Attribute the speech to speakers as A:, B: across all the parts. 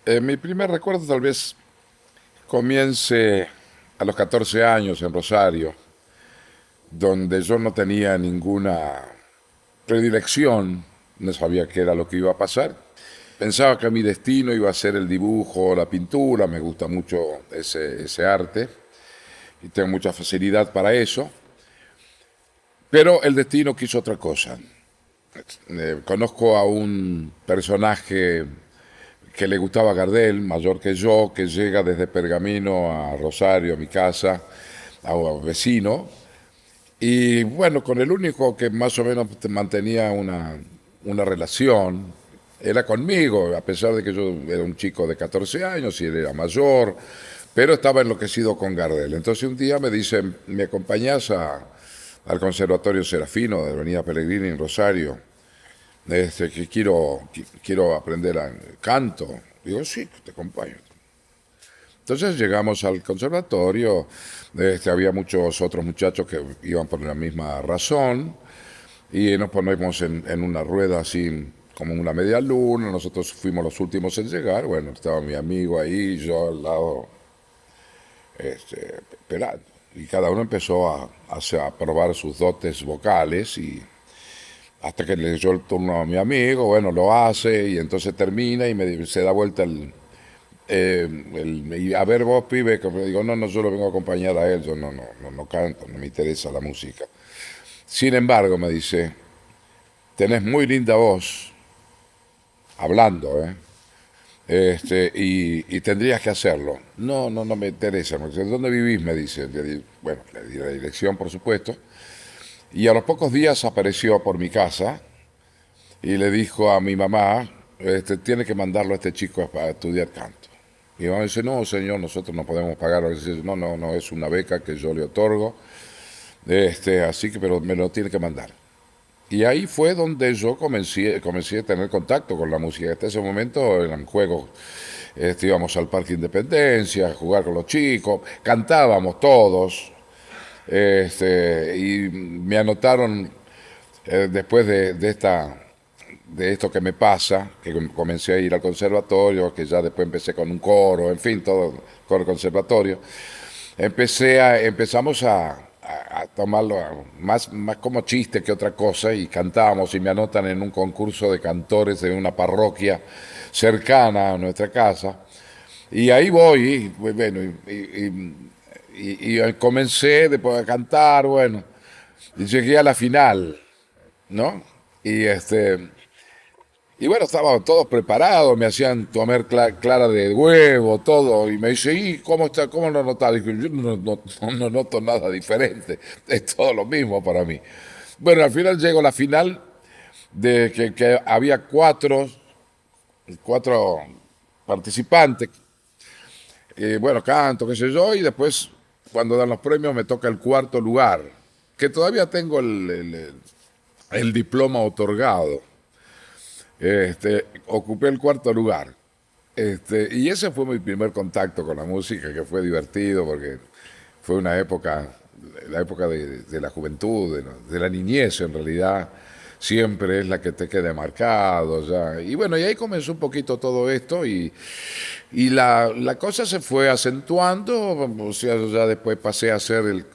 A: Mi primer recuerdo tal vez comience a los 14 años en Rosario, donde yo no tenía ninguna predilección, no sabía qué era lo que iba a pasar. Pensaba que mi destino iba a ser el dibujo, la pintura, me gusta mucho ese arte y tengo mucha facilidad para eso, pero el destino quiso otra cosa. Conozco a un personaje que le gustaba a Gardel, mayor que yo, que llega desde Pergamino a Rosario, a mi casa, a un vecino, y bueno, con el único que más o menos mantenía una relación era conmigo, a pesar de que yo era un chico de 14 años y él era mayor, pero estaba enloquecido con Gardel. Entonces un día me dice, ¿me acompañás al Conservatorio Serafino de Avenida Pellegrini en Rosario? Que quiero aprender canto. Digo, sí, te acompaño. Entonces llegamos al conservatorio, había muchos otros muchachos que iban por la misma razón y nos ponemos en una rueda así como una media luna, nosotros fuimos los últimos en llegar, bueno, estaba mi amigo ahí, yo al lado, esperando. Y cada uno empezó a probar sus dotes vocales y hasta que le dio el turno a mi amigo, bueno, lo hace y entonces termina y se da vuelta y a ver vos, pibe, que me digo, no, no, yo lo vengo a acompañar a él, yo no canto, no me interesa la música. Sin embargo, me dice, tenés muy linda voz, hablando, ¿eh? Y tendrías que hacerlo. No me interesa. Me dice, ¿dónde vivís? Me dice. Bueno, le di la dirección, por supuesto. Y a los pocos días apareció por mi casa y le dijo a mi mamá, tiene que mandarlo a este chico a estudiar canto. Mi mamá dice, no, señor, nosotros no podemos pagarlo. Dice, no, es una beca que yo le otorgo, así que, pero me lo tiene que mandar. Y ahí fue donde yo comencé a tener contacto con la música. Hasta ese momento eran juegos, íbamos al Parque Independencia, a jugar con los chicos, cantábamos todos, y me anotaron después de esto que me pasa, que comencé a ir al conservatorio, que ya después empecé con un coro, en fin, todo con el conservatorio, empezamos a tomarlo más como chiste que otra cosa y cantábamos y me anotan en un concurso de cantores de una parroquia cercana a nuestra casa y ahí voy, y, bueno, y comencé después a cantar, bueno, y llegué a la final, ¿no? Y y bueno, estaban todos preparados, me hacían tomar clara de huevo, todo, y me dice, ¿y cómo está, cómo lo notás? Digo, yo no noto nada diferente, es todo lo mismo para mí. Bueno, al final llego a la final de que había cuatro participantes, bueno, canto, qué sé yo, y después cuando dan los premios me toca el cuarto lugar, que todavía tengo el diploma otorgado. Ocupé el cuarto lugar. Y ese fue mi primer contacto con la música, que fue divertido porque fue una época, la época de la juventud, de la niñez en realidad, siempre es la que te queda marcado ya. Y bueno, y ahí comenzó un poquito todo esto y la cosa se fue acentuando, o sea, ya después pasé a ser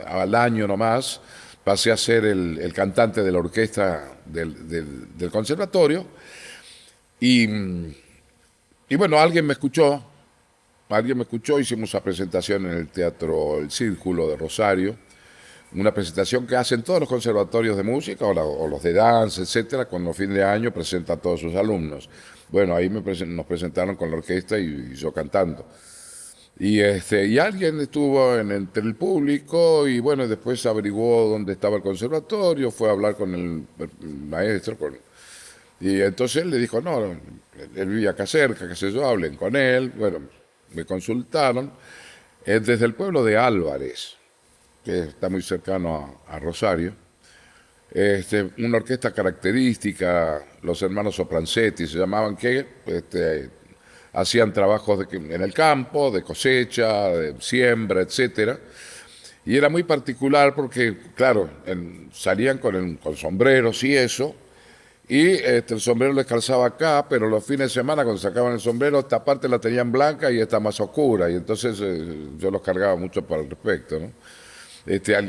A: al año nomás, pasé a ser el cantante de la orquesta del conservatorio y, y bueno, alguien me escuchó, hicimos una presentación en el Teatro El Círculo de Rosario, una presentación que hacen todos los conservatorios de música o los de danza, etcétera, cuando a fin de año presentan a todos sus alumnos. Bueno, ahí nos presentaron con la orquesta y yo cantando. Y alguien estuvo entre el público y bueno, después averiguó dónde estaba el conservatorio, fue a hablar con el maestro, y entonces él le dijo, no, él vivía acá cerca, qué sé yo, hablen con él. Bueno, me consultaron. Es desde el pueblo de Álvarez, que está muy cercano a Rosario. Una orquesta característica, los hermanos Sopranzetti se llamaban, que hacían trabajos en el campo, de cosecha, de siembra, etcétera. Y era muy particular porque, claro, salían con sombreros y eso, Y el sombrero les calzaba acá, pero los fines de semana cuando sacaban el sombrero, esta parte la tenían blanca y esta más oscura. Y entonces yo los cargaba mucho por el respecto, ¿no?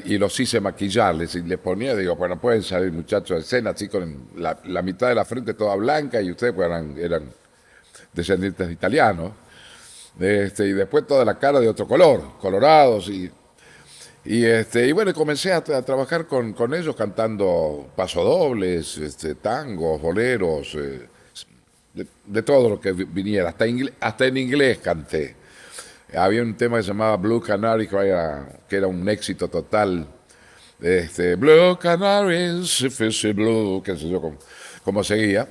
A: Y los hice maquillarles y les ponía, digo, bueno, pueden salir muchachos de escena así con la mitad de la frente toda blanca y ustedes pues, eran descendientes de italianos. Y después toda la cara de otro color, colorados y bueno, comencé a trabajar con ellos cantando pasodobles, tangos, boleros, de todo lo que viniera, hasta en inglés canté. Había un tema que se llamaba Blue Canary, que era un éxito total. Blue Canaries, Fishy Blue, qué sé yo, cómo seguía.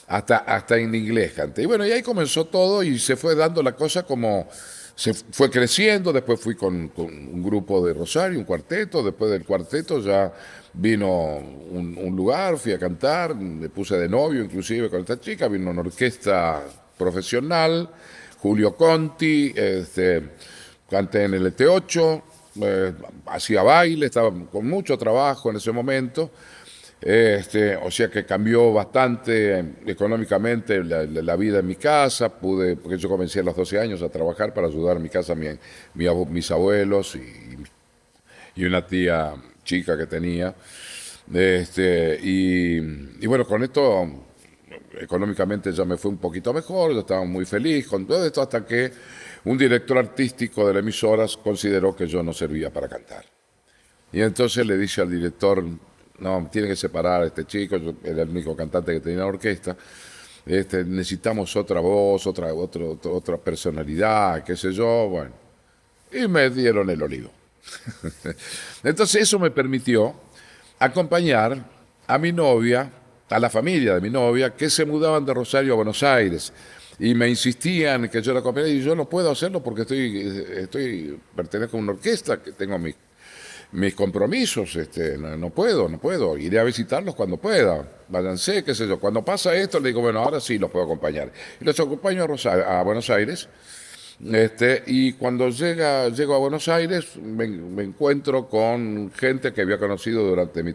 A: Hasta en inglés canté. Y bueno, y ahí comenzó todo y se fue dando la cosa como se fue creciendo. Después fui con un grupo de Rosario, un cuarteto. Después del cuarteto ya vino un lugar, fui a cantar, me puse de novio inclusive con esta chica. Vino una orquesta profesional, Julio Conti, canté en el ET8, hacía baile, estaba con mucho trabajo en ese momento. O sea que cambió bastante económicamente la vida en mi casa, porque yo comencé a los 12 años a trabajar para ayudar a mi casa, mis abuelos y una tía chica que tenía. Y bueno, con esto económicamente ya me fue un poquito mejor, yo estaba muy feliz con todo esto hasta que un director artístico de la emisora consideró que yo no servía para cantar. Y entonces le dice al director, no, tiene que separar a este chico, yo era el único cantante que tenía en la orquesta, necesitamos otra voz, otra personalidad, qué sé yo, bueno. Y me dieron el olivo. Entonces eso me permitió acompañar a mi novia, a la familia de mi novia, que se mudaban de Rosario a Buenos Aires. Y me insistían que yo la acompañara y yo no puedo hacerlo porque pertenezco a una orquesta, que tengo mis compromisos, no puedo, iré a visitarlos cuando pueda, váyanse, qué sé yo. Cuando pasa esto, le digo, bueno, ahora sí los puedo acompañar. Y los acompaño a Buenos Aires, y cuando llego a Buenos Aires, me encuentro con gente que había conocido durante mi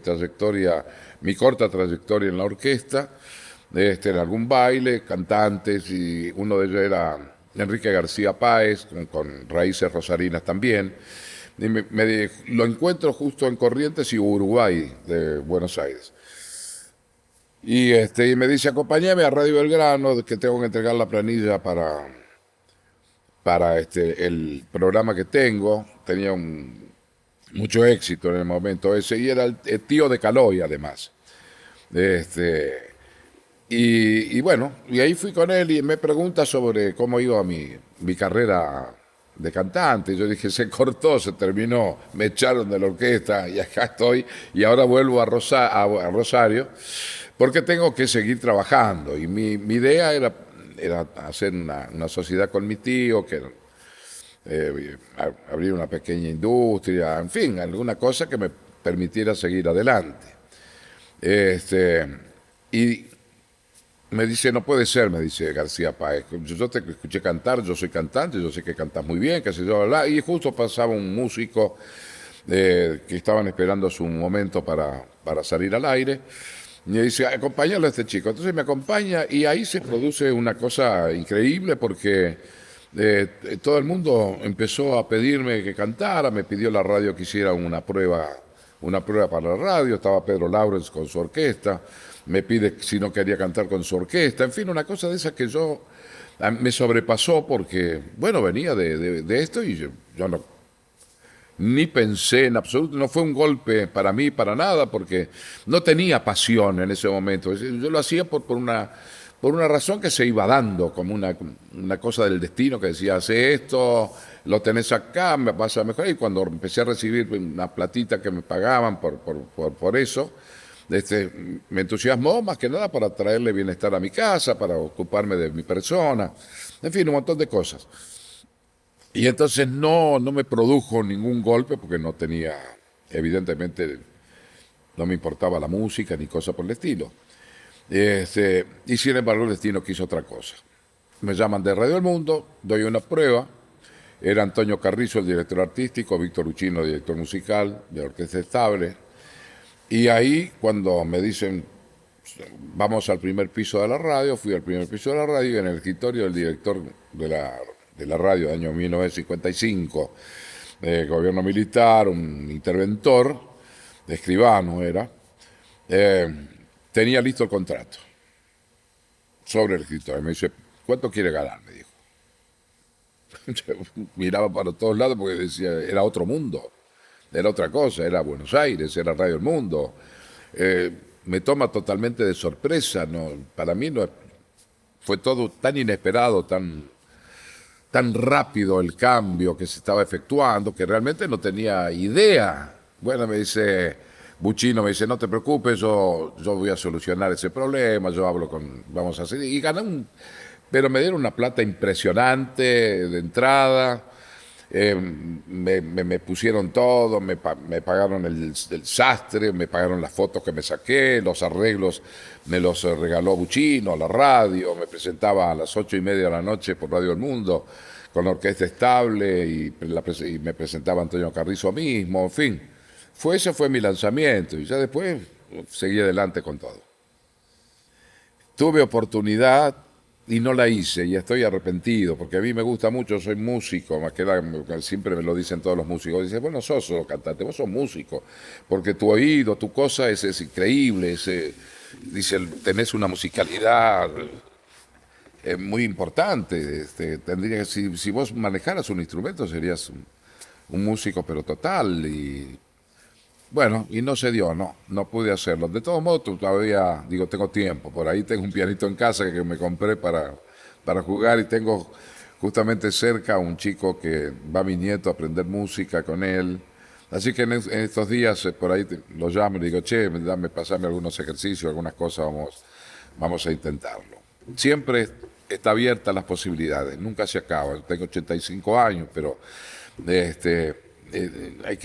A: corta trayectoria en la orquesta, en algún baile, cantantes, y uno de ellos era Enrique García Páez, con raíces rosarinas también. Y lo encuentro justo en Corrientes y Uruguay de Buenos Aires. Y me dice, acompáñame a Radio Belgrano, que tengo que entregar la planilla para el programa que tengo. Tenía mucho éxito en el momento ese, y era el tío de Caloi además. Y bueno, y ahí fui con él y me pregunta sobre cómo iba mi carrera de cantante. Yo dije, se cortó, se terminó, me echaron de la orquesta y acá estoy y ahora vuelvo a Rosario porque tengo que seguir trabajando. Y mi idea era hacer una sociedad con mi tío, abrir una pequeña industria, en fin, alguna cosa que me permitiera seguir adelante. Y me dice, no puede ser, me dice García Páez. Yo te escuché cantar, yo soy cantante, yo sé que cantas muy bien, qué sé yo, bla, bla. Y justo pasaba un músico que estaban esperando su momento para salir al aire. Y me dice, acompáñalo a este chico. Entonces me acompaña y ahí se produce una cosa increíble porque todo el mundo empezó a pedirme que cantara, me pidió la radio que hiciera una prueba para la radio, estaba Pedro Laurens con su orquesta, me pide si no quería cantar con su orquesta, en fin, una cosa de esas que me sobrepasó porque, bueno, venía de esto y yo ni pensé en absoluto, no fue un golpe para mí, para nada, porque no tenía pasión en ese momento. Yo lo hacía por una razón que se iba dando, como una cosa del destino que decía, hace esto, lo tenés acá, me vas a mejorar. Y cuando empecé a recibir una platita que me pagaban por eso, me entusiasmó más que nada para traerle bienestar a mi casa, para ocuparme de mi persona, en fin, un montón de cosas. Y entonces no me produjo ningún golpe porque no tenía, evidentemente, no me importaba la música ni cosa por el estilo. Y sin embargo el destino quiso otra cosa. Me llaman de Radio El Mundo, doy una prueba, era Antonio Carrizo el director artístico, Víctor Uchino director musical de Orquesta Estable, y ahí cuando me dicen, vamos al primer piso de la radio, fui al primer piso de la radio y en el escritorio del director de la radio del año 1955, gobierno militar, un interventor, escribano era, eh, tenía listo el contrato sobre el escritorio. Me dice, ¿cuánto quiere ganar? Me dijo. Yo miraba para todos lados porque decía, era otro mundo, era otra cosa, era Buenos Aires, era Radio El Mundo. Eh, Me toma totalmente de sorpresa, no, para mí no, fue todo tan inesperado, tan rápido el cambio que se estaba efectuando, que realmente no tenía idea. Bueno, me dice, Buchino me dice, no te preocupes, yo voy a solucionar ese problema, yo hablo con, vamos a hacer, y gané pero me dieron una plata impresionante de entrada. Me pusieron todo, me pagaron el sastre, me pagaron las fotos que me saqué, los arreglos me los regaló Buchino, la radio, me presentaba a las 8:30 de la noche por Radio El Mundo con la orquesta estable y me presentaba Antonio Carrizo mismo, en fin. Ese fue mi lanzamiento y ya después seguí adelante con todo. Tuve oportunidad y no la hice y estoy arrepentido porque a mí me gusta mucho, soy músico, más que nada, siempre me lo dicen todos los músicos. Dicen, bueno, sos solo cantante, vos sos músico, porque tu oído, tu cosa es increíble, dice, tenés una musicalidad muy importante. Tendría que, si vos manejaras un instrumento serías un músico pero total y bueno, y no se dio, no pude hacerlo. De todos modos, todavía, digo, tengo tiempo. Por ahí tengo un pianito en casa que me compré para jugar y tengo justamente cerca a un chico que va mi nieto a aprender música con él. Así que en estos días por ahí lo llamo y le digo, che, pasame algunos ejercicios, algunas cosas, vamos a intentarlo. Siempre está abierta las posibilidades, nunca se acaba. Tengo 85 años, pero hay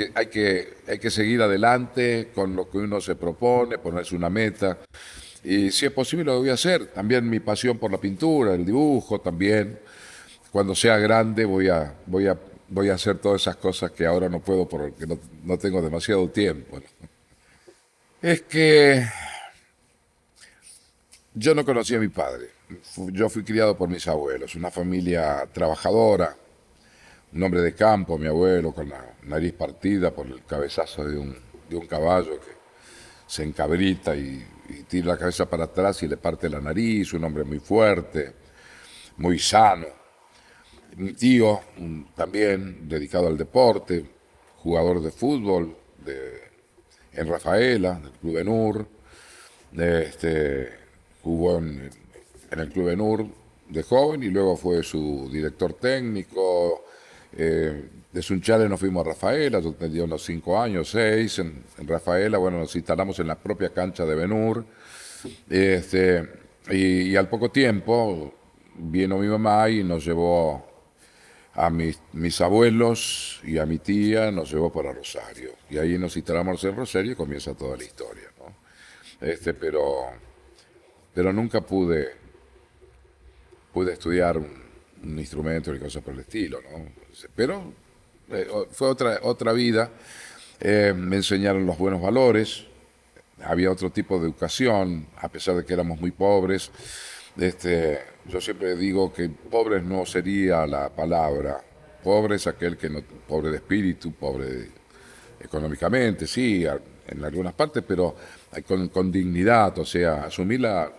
A: que seguir adelante con lo que uno se propone, ponerse una meta. Y si es posible lo voy a hacer. También mi pasión por la pintura, el dibujo también. Cuando sea grande voy a hacer todas esas cosas que ahora no puedo porque no tengo demasiado tiempo, ¿no? Es que yo no conocí a mi padre. Yo fui criado por mis abuelos, una familia trabajadora, un hombre de campo, mi abuelo, con la nariz partida por el cabezazo de un caballo que se encabrita y tira la cabeza para atrás y le parte la nariz, un hombre muy fuerte, muy sano. Mi tío, también dedicado al deporte, jugador de fútbol en Rafaela, del Club Enur, jugó en el Club Enur de joven y luego fue su director técnico. De Sunchales nos fuimos a Rafaela, yo tenía unos 5 años, 6, en Rafaela, bueno, nos instalamos en la propia cancha de Benur, y al poco tiempo vino mi mamá y nos llevó a mis abuelos y a mi tía, nos llevó para Rosario, y ahí nos instalamos en Rosario y comienza toda la historia, ¿no? Pero nunca pude estudiar un instrumento ni cosas por el estilo, ¿no? Pero fue otra vida. Me enseñaron los buenos valores, había otro tipo de educación, a pesar de que éramos muy pobres. Yo siempre digo que pobres no sería la palabra. Pobre es aquel que no, pobre de espíritu, económicamente, sí, en algunas partes, pero con dignidad, o sea, asumir la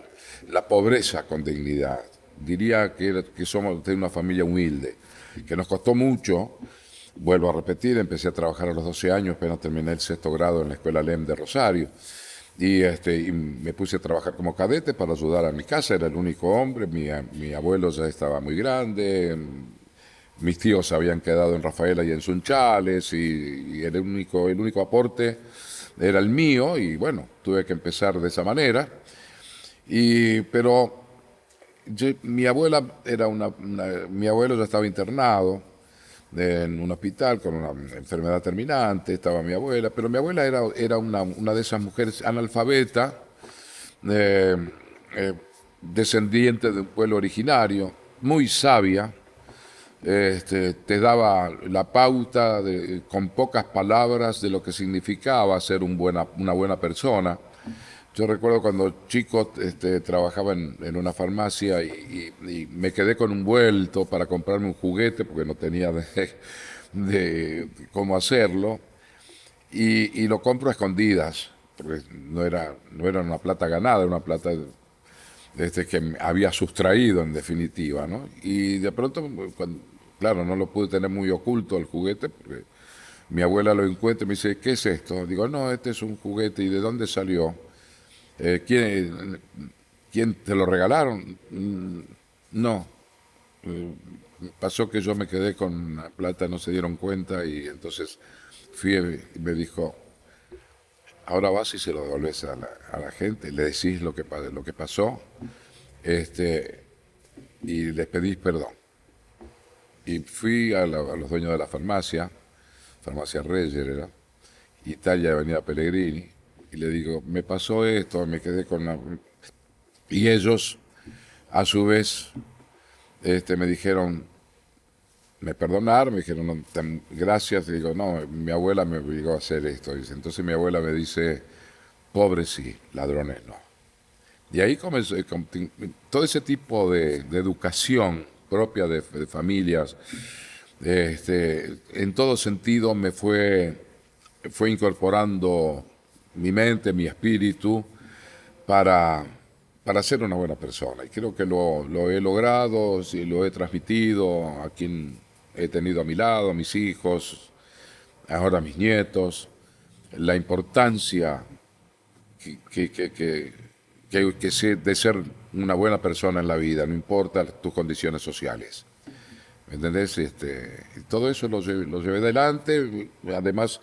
A: pobreza con dignidad. Diría que somos de una familia humilde, que nos costó mucho. Vuelvo a repetir, empecé a trabajar a los 12 años, apenas terminé el 6º grado en la Escuela LEM de Rosario. Y me puse a trabajar como cadete para ayudar a mi casa, era el único hombre, mi abuelo ya estaba muy grande, mis tíos se habían quedado en Rafaela y en Sunchales, y el único aporte era el mío, y bueno, tuve que empezar de esa manera. Pero mi abuela mi abuelo ya estaba internado en un hospital con una enfermedad terminante, estaba mi abuela, pero mi abuela era una de esas mujeres analfabeta, eh, eh, descendiente de un pueblo originario, muy sabia. Te daba la pauta con pocas palabras de lo que significaba ser una buena persona. Yo recuerdo cuando chico trabajaba en una farmacia y me quedé con un vuelto para comprarme un juguete porque no tenía de cómo hacerlo y lo compro a escondidas porque no era una plata ganada, era una plata que me había sustraído en definitiva, ¿no? Y de pronto, claro, no lo pude tener muy oculto el juguete porque mi abuela lo encuentra y me dice, ¿qué es esto? Digo, no, este es un juguete. ¿Y de dónde salió? ¿Quién te lo regalaron? No. Eh, Pasó que yo me quedé con la plata, no se dieron cuenta y entonces fui y me dijo, ahora vas y se lo devolves a la gente, le decís lo que pasó este, y les pedís perdón. Y fui a los dueños de la farmacia, farmacia Reyer era, Italia, Avenida Pellegrini, y le digo, me pasó esto, me quedé con la... Y ellos, a su vez, me dijeron, me perdonaron, me dijeron, no, gracias, y digo, no, mi abuela me obligó a hacer esto. Dice, entonces mi abuela me dice, pobres sí, ladrones no. Y ahí comenzó todo ese tipo de educación propia de familias, en todo sentido me fue incorporando mi mente, mi espíritu, para, para ser una buena persona. Y creo que lo he logrado, sí, lo he transmitido a quien he tenido a mi lado, a mis hijos, ahora a mis nietos, la importancia que, que, que, que, de ser una buena persona en la vida, no importa tus condiciones sociales. ¿Me entendés? Todo eso lo llevé adelante. Además,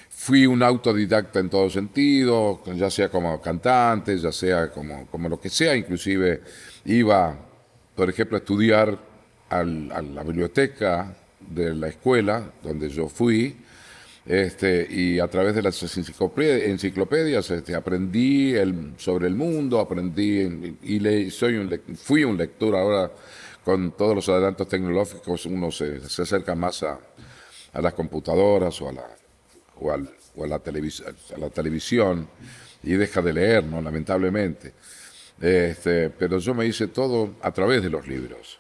A: fui un autodidacta en todo sentido, ya sea como cantante, ya sea como lo que sea. Inclusive iba, por ejemplo, a estudiar a la biblioteca de la escuela donde yo fui. Y a través de las enciclopedias aprendí sobre el mundo, aprendí y fui un lector. Ahora con todos los adelantos tecnológicos uno se acerca más a las computadoras o a la televisión y deja de leer, ¿no? Lamentablemente. Pero yo me hice todo a través de los libros.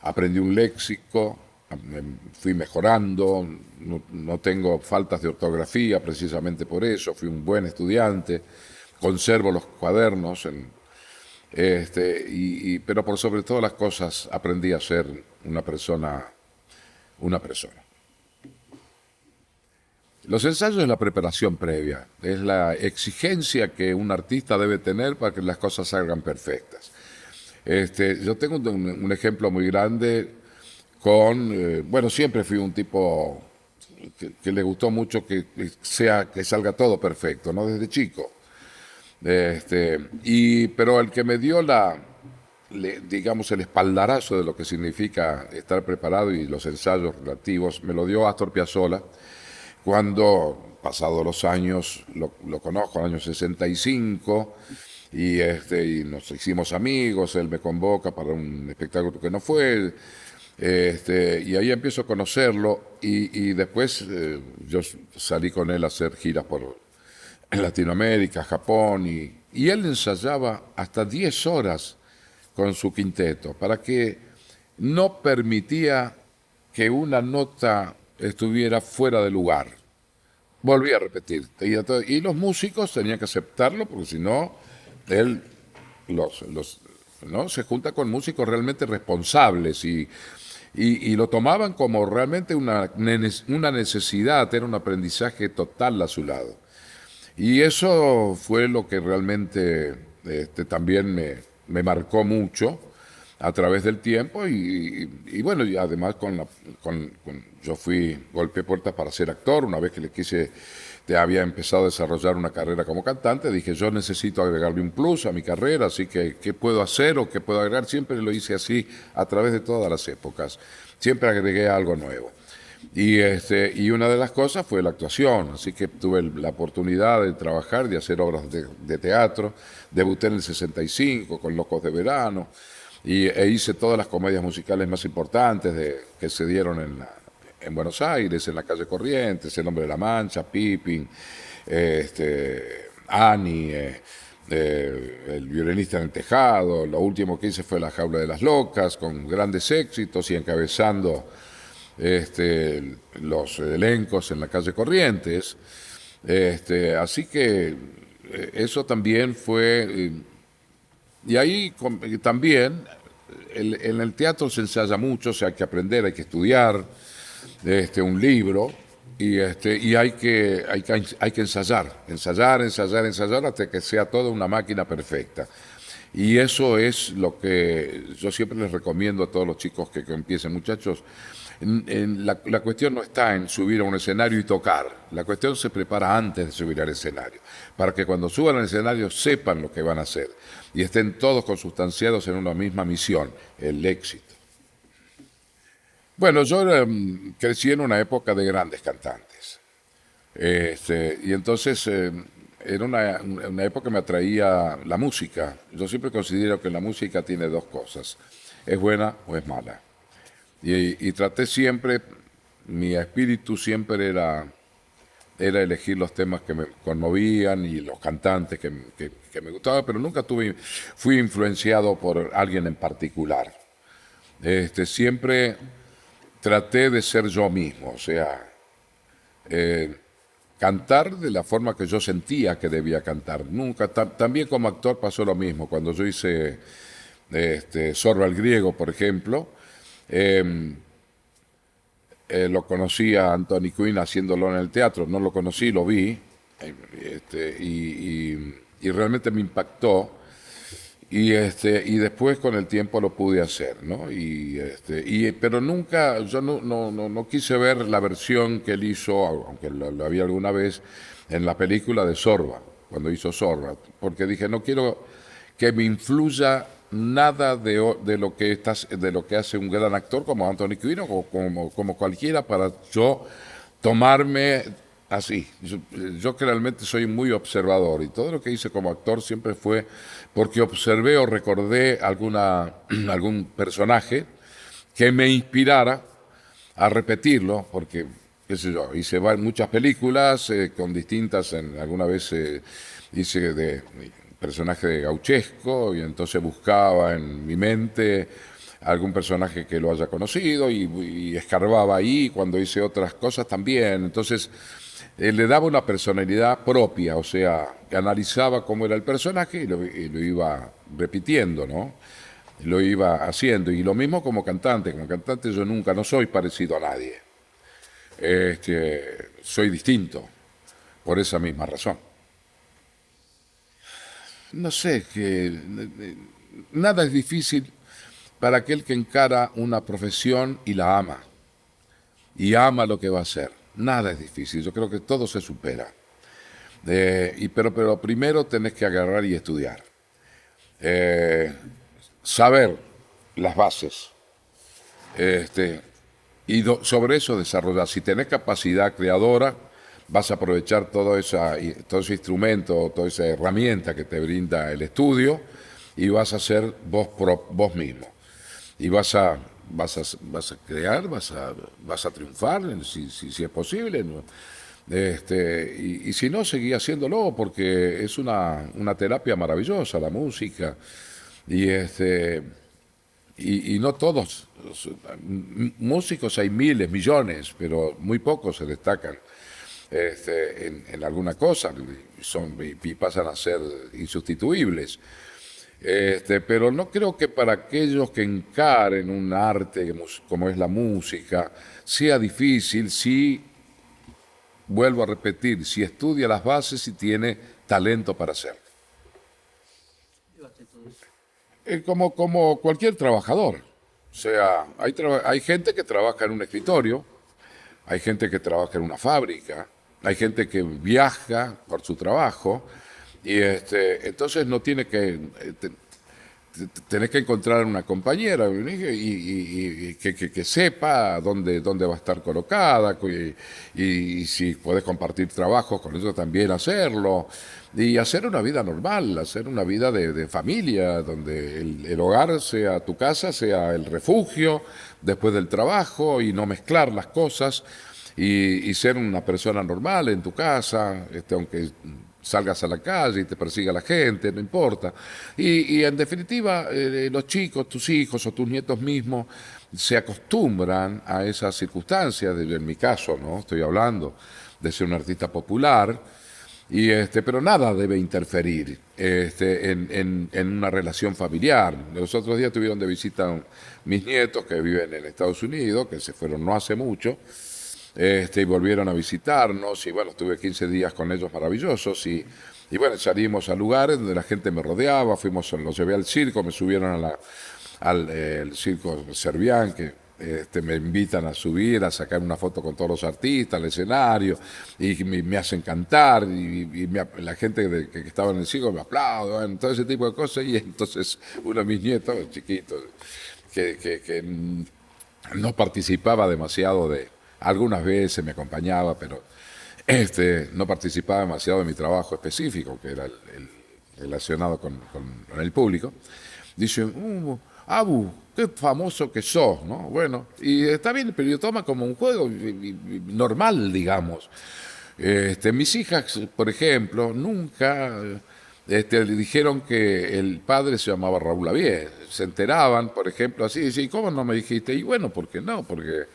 A: Aprendí un léxico, fui mejorando, no tengo faltas de ortografía precisamente por eso, fui un buen estudiante, conservo los cuadernos, pero por sobre todas las cosas aprendí a ser una persona, una persona. Los ensayos es la preparación previa, es la exigencia que un artista debe tener para que las cosas salgan perfectas. Yo tengo un ejemplo muy grande bueno, siempre fui un tipo que le gustó mucho que salga todo perfecto, ¿no? Desde chico. Pero el que me dio digamos, el espaldarazo de lo que significa estar preparado y los ensayos relativos, me lo dio Astor Piazzolla, cuando, pasados los años, lo conozco, en el año 65, y nos hicimos amigos, él me convoca para un espectáculo que no fue, y ahí empiezo a conocerlo, y después yo salí con él a hacer giras por Latinoamérica, Japón, y él ensayaba hasta 10 horas con su quinteto, para que no permitía que una nota estuviera fuera de lugar. Volví a repetir. Y los músicos tenían que aceptarlo, porque si no, él ¿no? Se junta con músicos realmente responsables y lo tomaban como realmente una necesidad, era un aprendizaje total a su lado. Y eso fue lo que realmente también me marcó mucho a través del tiempo y bueno, y además yo golpeé puertas para ser actor, una vez que había empezado a desarrollar una carrera como cantante, dije yo necesito agregarle un plus a mi carrera, así que ¿qué puedo hacer o qué puedo agregar? Siempre lo hice así a través de todas las épocas, siempre agregué algo nuevo. Y una de las cosas fue la actuación, así que tuve la oportunidad de trabajar, de hacer obras de teatro. Debuté en el 65 con Locos de Verano e hice todas las comedias musicales más importantes que se dieron en Buenos Aires, en la calle Corrientes, El Hombre de la Mancha, Pippin, Annie, El violinista en el tejado, lo último que hice fue La jaula de las locas, con grandes éxitos y encabezando los elencos en la calle Corrientes. Así que eso también fue... y ahí también en el teatro se ensaya mucho, o sea, hay que aprender, hay que estudiar un libro y hay que ensayar hasta que sea toda una máquina perfecta. Y eso es lo que yo siempre les recomiendo a todos los chicos que empiecen, muchachos. La cuestión no está en subir a un escenario y tocar, la cuestión se prepara antes de subir al escenario, para que cuando suban al escenario sepan lo que van a hacer y estén todos consustanciados en una misma misión, el éxito. Bueno, yo crecí en una época de grandes cantantes. Y entonces era una época que me atraía la música. Yo siempre considero que la música tiene dos cosas, es buena o es mala. Y traté siempre, mi espíritu siempre era elegir los temas que me conmovían y los cantantes que me gustaban, pero nunca fui influenciado por alguien en particular. Siempre traté de ser yo mismo, o sea, cantar de la forma que yo sentía que debía cantar. Nunca, también como actor pasó lo mismo. Cuando yo hice Zorro al Griego, por ejemplo, lo conocí a Anthony Quinn haciéndolo en el teatro, no lo conocí, lo vi, y realmente me impactó. Y después con el tiempo lo pude hacer, ¿no? Pero nunca, yo no quise ver la versión que él hizo, aunque lo había alguna vez, en la película de Zorba, cuando hizo Zorba, porque dije, no quiero que me influya nada de lo que hace un gran actor como Anthony Quinn o como cualquiera para yo tomarme así. Yo que realmente soy muy observador y todo lo que hice como actor siempre fue porque observé o recordé algún personaje que me inspirara a repetirlo, porque, qué sé yo, hice muchas películas con distintas, alguna vez hice de personaje de Gauchesco y entonces buscaba en mi mente algún personaje que lo haya conocido y escarbaba ahí cuando hice otras cosas también. Entonces le daba una personalidad propia, o sea, que analizaba cómo era el personaje y lo iba repitiendo, ¿no? Lo iba haciendo. Y lo mismo como cantante yo nunca, no soy parecido a nadie. Soy distinto, por esa misma razón. No sé, nada es difícil para aquel que encara una profesión y la ama, y ama lo que va a hacer. Nada es difícil, yo creo que todo se supera. Pero primero tenés que agarrar y estudiar. Saber las bases. Sobre eso desarrollar. Si tenés capacidad creadora, vas a aprovechar todo ese instrumento, toda esa herramienta que te brinda el estudio y vas a ser vos mismo. Y vas a crear, vas a triunfar, si es posible, ¿no? Y si no, seguí haciéndolo porque es una terapia maravillosa la música. Y, y no todos, músicos hay miles, millones, pero muy pocos se destacan en alguna cosa y pasan a ser insustituibles. Pero no creo que para aquellos que encaren un arte como es la música sea difícil si, vuelvo a repetir, si estudia las bases y tiene talento para hacerlo. Como cualquier trabajador. O sea, hay gente que trabaja en un escritorio, hay gente que trabaja en una fábrica, hay gente que viaja por su trabajo y entonces no tiene que tenés que encontrar una compañera y que sepa dónde va a estar colocada y si podés compartir trabajos con eso también hacerlo y hacer una vida normal, hacer una vida de familia donde el hogar sea tu casa, sea el refugio después del trabajo y no mezclar las cosas y ser una persona normal en tu casa, aunque salgas a la calle y te persiga la gente, no importa. Y en definitiva, los chicos, tus hijos o tus nietos mismos, se acostumbran a esas circunstancias, en mi caso, ¿no? Estoy hablando de ser un artista popular, pero nada debe interferir en una relación familiar. Los otros días tuvieron de visita mis nietos que viven en Estados Unidos, que se fueron no hace mucho, y volvieron a visitarnos, y bueno, estuve 15 días con ellos maravillosos, y bueno, salimos a lugares donde la gente me rodeaba, los llevé al circo, me subieron al el circo Servián, que me invitan a subir, a sacar una foto con todos los artistas al escenario, y me hacen cantar, la gente que estaba en el circo me aplaude, bueno, todo ese tipo de cosas, y entonces uno de mis nietos, chiquitos, que no participaba demasiado algunas veces me acompañaba, pero no participaba demasiado de mi trabajo específico, que era el relacionado con el público. Dicen, Abu, qué famoso que sos, ¿no? Bueno, y está bien, pero yo toma como un juego normal, digamos. Mis hijas, por ejemplo, nunca le dijeron que el padre se llamaba Raúl Lavie. Se enteraban, por ejemplo, así, y ¿cómo no me dijiste? Y bueno, ¿por qué no? Porque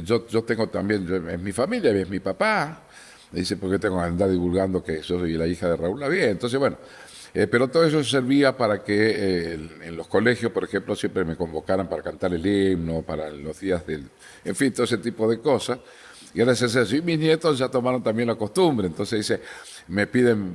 A: yo tengo también, es mi familia, es mi papá. Dice, ¿por qué tengo que andar divulgando que yo soy la hija de Raúl Lavie? Entonces, bueno, pero todo eso servía para que en los colegios, por ejemplo, siempre me convocaran para cantar el himno, para los días en fin, todo ese tipo de cosas. Y gracias a eso, y mis nietos ya tomaron también la costumbre. Entonces dice, me piden,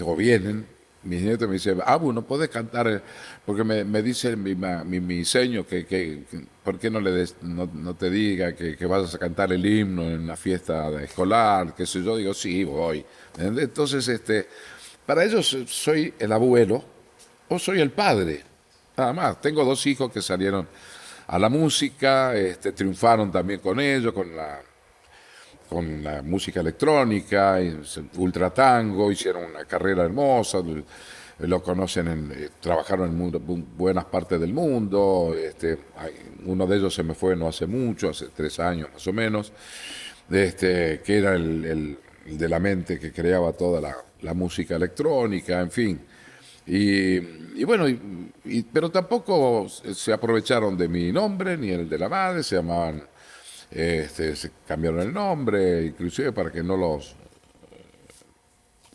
A: o vienen, mis nietos me dicen, Abu, no puedes cantar, porque me dice mi seño que ¿por qué no te diga que vas a cantar el himno en una fiesta escolar? Que sé yo, digo, sí, voy. Entonces, para ellos soy el abuelo o soy el padre, nada más. Tengo 2 hijos que salieron a la música, triunfaron también con ellos, con la música electrónica, ultra tango, hicieron una carrera hermosa, lo conocen, trabajaron en buenas partes del mundo. Uno de ellos se me fue no hace mucho, hace 3 años más o menos, que era el de la mente que creaba toda la música electrónica, en fin. Y bueno, pero tampoco se aprovecharon de mi nombre ni el de la madre, se llamaban, se cambiaron el nombre, inclusive para que no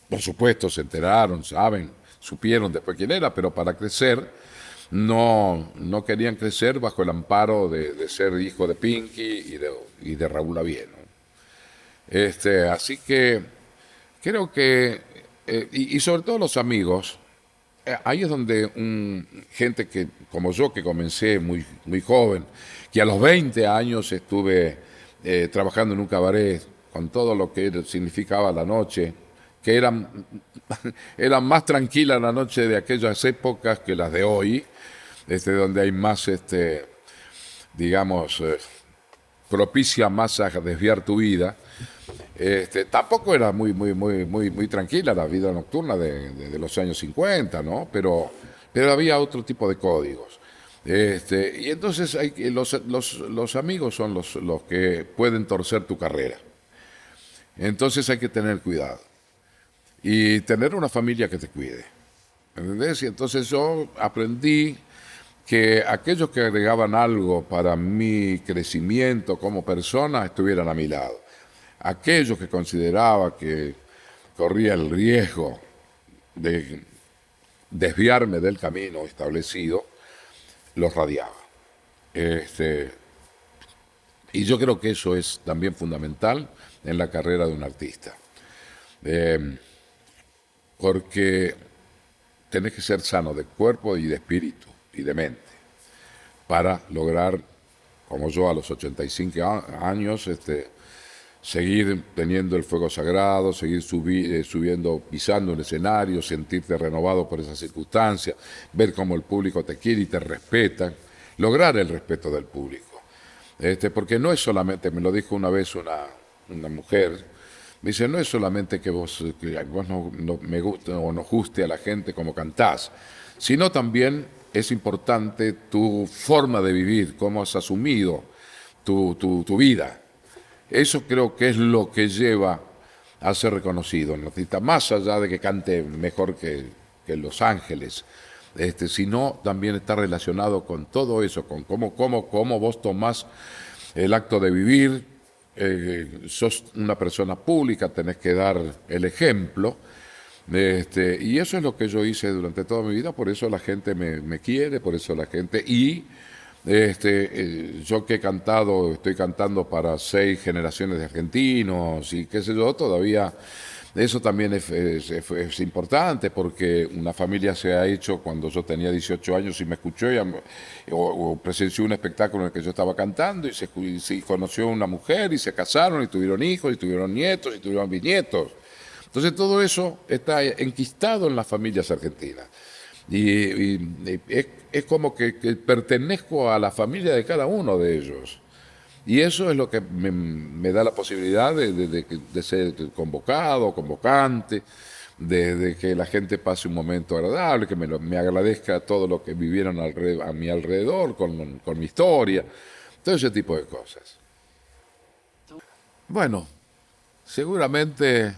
A: por supuesto, se enteraron, supieron después quién era, pero para crecer no querían crecer bajo el amparo de ser hijo de Pinky y de Raúl Lavie, ¿no? Así que creo que, y sobre todo los amigos, ahí es donde gente como yo, que comencé muy, muy joven, que a los 20 años estuve trabajando en un cabaret con todo lo que significaba la noche, que era más tranquila la noche de aquellas épocas que las de hoy, donde hay más, digamos, propicia más a desviar tu vida. Tampoco era muy tranquila la vida nocturna de los años 50, ¿no? Pero había otro tipo de códigos. Y entonces los amigos son los que pueden torcer tu carrera. Entonces hay que tener cuidado. Y tener una familia que te cuide. ¿Entendés? Y entonces yo aprendí que aquellos que agregaban algo para mi crecimiento como persona estuvieran a mi lado. Aquellos que consideraba que corría el riesgo de desviarme del camino establecido, los radiaba. Y yo creo que eso es también fundamental en la carrera de un artista. Porque tenés que ser sano de cuerpo y de espíritu y de mente para lograr, como yo a los 85 años, seguir teniendo el fuego sagrado, seguir subiendo, pisando el escenario, sentirte renovado por esas circunstancias, ver cómo el público te quiere y te respeta, lograr el respeto del público. Porque no es solamente, me lo dijo una vez una mujer, me dice, no es solamente que vos no me guste o nos guste a la gente como cantás, sino también es importante tu forma de vivir, cómo has asumido tu vida. Eso creo que es lo que lleva a ser reconocido, un artista, más allá de que cante mejor que Los Ángeles, sino también está relacionado con todo eso, con cómo vos tomás el acto de vivir. Sos una persona pública, tenés que dar el ejemplo. Y eso es lo que yo hice durante toda mi vida, por eso la gente me quiere, por eso la gente... yo que he cantado, estoy cantando para 6 generaciones de argentinos y qué sé yo, todavía eso también es importante porque una familia se ha hecho cuando yo tenía 18 años y me escuchó o presenció un espectáculo en el que yo estaba cantando y conoció a una mujer y se casaron y tuvieron hijos y tuvieron nietos y tuvieron bisnietos. Entonces todo eso está enquistado en las familias argentinas. Y es como que pertenezco a la familia de cada uno de ellos. Y eso es lo que me da la posibilidad de ser convocado, convocante, de que la gente pase un momento agradable, que me agradezca todo lo que vivieron a mi alrededor, con mi historia, todo ese tipo de cosas. Bueno, seguramente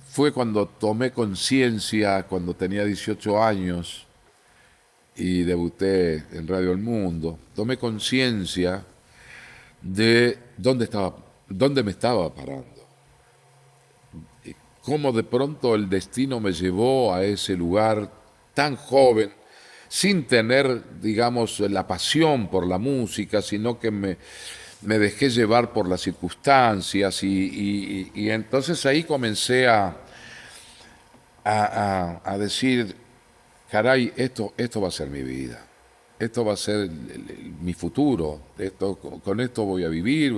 A: fue cuando tomé conciencia, cuando tenía 18 años y debuté en Radio El Mundo, tomé conciencia de dónde me estaba parando. Y cómo de pronto el destino me llevó a ese lugar tan joven, sin tener, digamos, la pasión por la música, sino que me dejé llevar por las circunstancias y entonces ahí comencé a decir, caray, esto va a ser mi vida, esto va a ser mi futuro, con esto voy a vivir,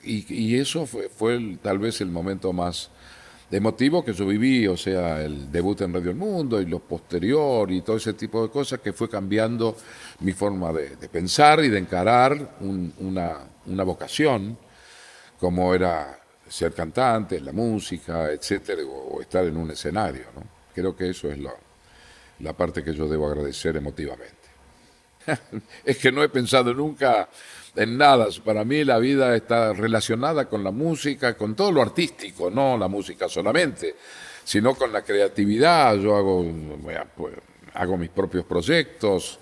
A: y eso fue tal vez el momento más emotivo que yo viví, o sea, el debut en Radio El Mundo y lo posterior y todo ese tipo de cosas que fue cambiando mi forma de pensar y de encarar una vocación, como era ser cantante, la música, etcétera, o estar en un escenario, ¿no? Creo que eso es la parte que yo debo agradecer emotivamente. Es que no he pensado nunca en nada. Para mí la vida está relacionada con la música, con todo lo artístico, no la música solamente, sino con la creatividad. Yo hago mis propios proyectos.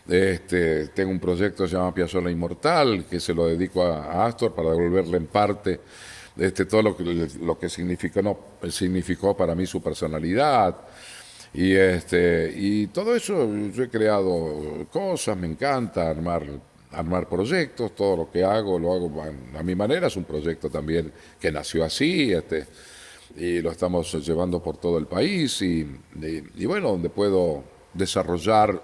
A: Tengo un proyecto que se llama Piazzolla Inmortal, que se lo dedico a Astor para devolverle en parte todo lo que significó para mí su personalidad. Y todo eso, yo he creado cosas, me encanta armar proyectos, todo lo que hago, lo hago a mi manera, es un proyecto también que nació así, y lo estamos llevando por todo el país, y bueno, donde puedo desarrollar,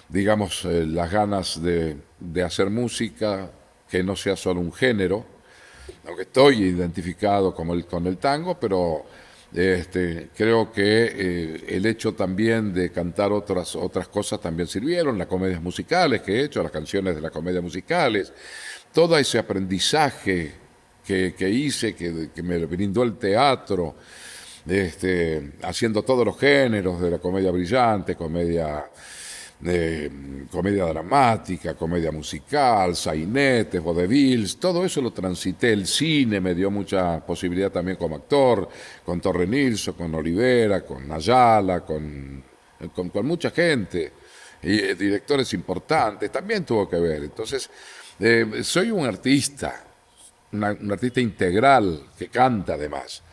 A: digamos, las ganas de hacer música, que no sea solo un género, aunque estoy identificado con el tango, pero creo que el hecho también de cantar otras cosas también sirvieron, las comedias musicales que he hecho, las canciones de las comedias musicales, todo ese aprendizaje que hice, que me brindó el teatro, haciendo todos los géneros de la comedia brillante, comedia dramática, comedia musical, sainetes, vaudevilles, todo eso lo transité. El cine me dio mucha posibilidad también como actor, con Torre Nilsson, con Olivera, con Ayala, con mucha gente, y directores importantes, también tuvo que ver. Entonces, soy un artista, un artista integral que canta además.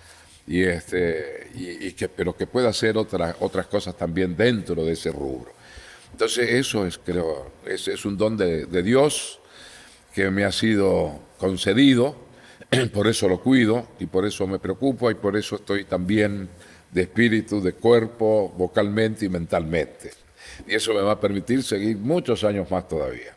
A: Pero que pueda hacer otras cosas también dentro de ese rubro. Entonces eso creo, es un don de Dios que me ha sido concedido, por eso lo cuido y por eso me preocupo y por eso estoy también de espíritu, de cuerpo, vocalmente y mentalmente. Y eso me va a permitir seguir muchos años más todavía.